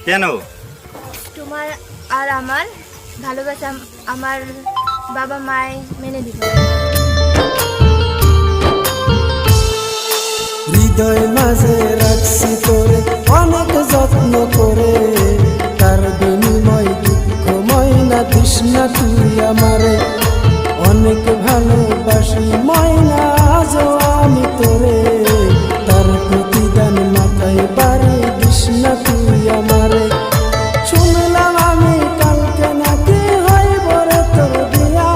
কেন? তোমার আর আমার ভালোবাসা আমার বাবা মাই মেনে দিবে। হৃদয় মাঝে রাখছি তোরে অনেক যত্ন করে, তার বিনিময় দুঃখ ময়না তৃষ্ণা তুই আমারে। অনেক ভালোবাসি ময়না আজও আমি তোরে, তার প্রতিদান মাথায় বাড়ি তৃষ্ণা তুই আমারে। শুনলাম আমি কালকে নাকি হইব রে তোর বিয়া,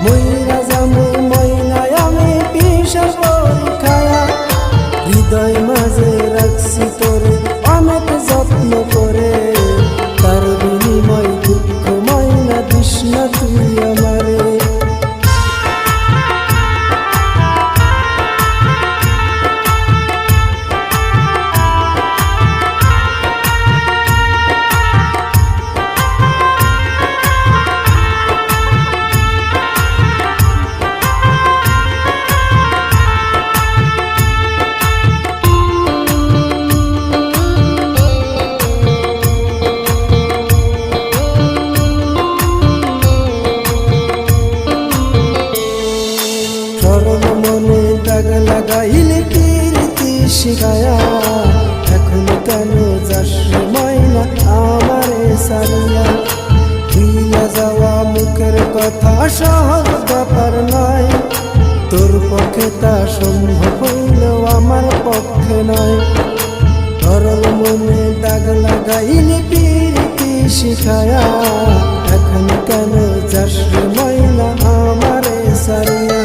ময়রা যামু ময়নায় আমি বিষের পরীক্ষায়া। হৃদয় মাঝে রাখছি তোরে অনেক যত্ন করে, তার বিনিময় দুঃখ ময়না তৃষ্ণা তুই আমারে। লাগাইলে কীর্তি শিখায়া, এখন কেন যাস ময়না আমারে সারিয়া। ভুইলা যাওয়া মুখের কথা সহজ ব্যাপার নয়, তোর পক্ষে তা সম্ভব হইলেও আমার পক্ষে নয়। সরল মনে দাগ লাগাইলে কীর্তি শিখায়া, এখন কেন যাস ময়না আমারে সারিয়া।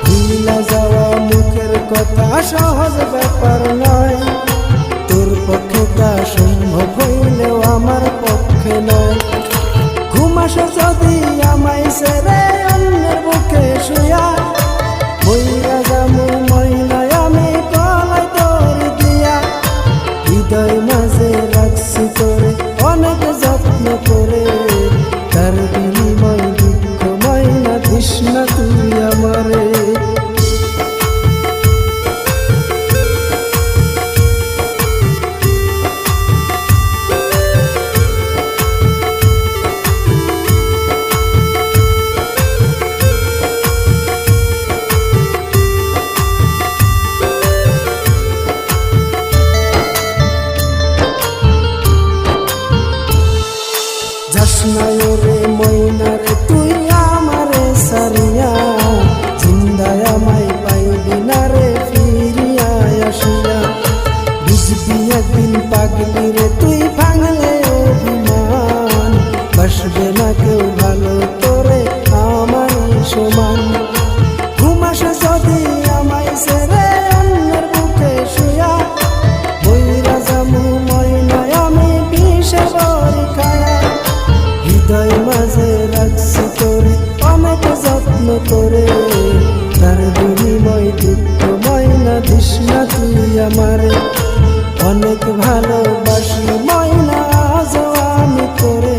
ভুইলা যাওয়া মুখের কথা সহজ ব্যাপার নয়, তোর পক্ষে তা সম্ভব হইলেও আমার পক্ষে নয়। ঘুম আসে যদি আমায় ছেড়ে অন্যের বুকে শুয়া, মইরা যামু ময়নায় আমি গলায় দড়ি দিয়া। হৃদয় মাঝে রাখছি তোরে অনেক যত্ন করে, তার বিনিময় দুঃখ ময়না তৃষ্ণা তুই আমারে। যাসনায়রে ময়নারে তুই আমারে সারিয়া, জিন্দায় আমায় পাইবি না রে ফিরিয়া আসিয়া। বুঝবি একদিন পাগলি রে তুই ভাঙলে অভিমান, বাসবে না কেউ ভালো তোরে আমার সমান। ঘুম আসে যদি আমায় ছেড়ে অন্যের বুকে শুয়া, মইরা যামু ময়নায় আমি বিষের পরীক্ষায়া। হৃদয় মাঝে রাখছি তোরে অনেক যত্ন করে, তার বিনিময় দুঃখ ময়না তৃষ্ণা তুই আমারে। অনেক ভালোবাসি ময়না আজও আমি তোরে,